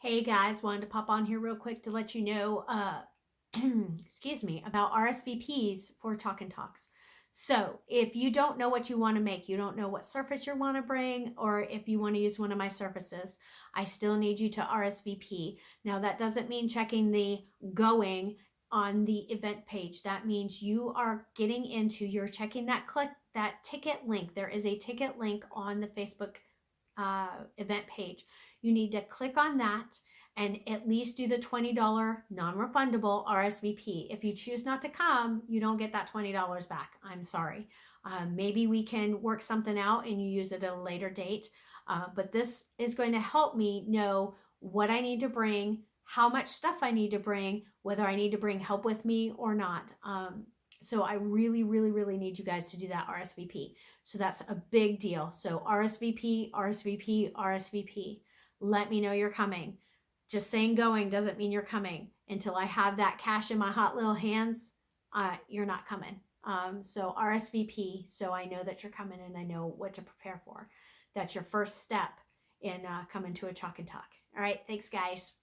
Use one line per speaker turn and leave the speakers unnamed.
Hey guys, wanted to pop on here real quick to let you know, excuse me, about RSVPs for Chalk and Talks. So if you don't know what you want to make, you don't know what surface you want to bring, or if you want to use one of my surfaces, I still need you to RSVP. Now that doesn't mean checking the going on the event page. That means you are you're checking that ticket link. There is a ticket link on the Facebook event page. You need to click on that and at least do the $20 non-refundable RSVP. If you choose not to come, you don't get that $20 back. I'm sorry. Maybe we can work something out and you use it at a later date. But this is going to help me know what I need to bring, how much stuff I need to bring, whether I need to bring help with me or not. So I really, really, really need you guys to do that RSVP. So that's a big deal. So RSVP, RSVP, RSVP. Let me know you're coming. Just saying going doesn't mean you're coming. Until I have that cash in my hot little hands, you're not coming. So RSVP, so I know that you're coming and I know what to prepare for. That's your first step in coming to a Chalk and Talk. All right, thanks guys.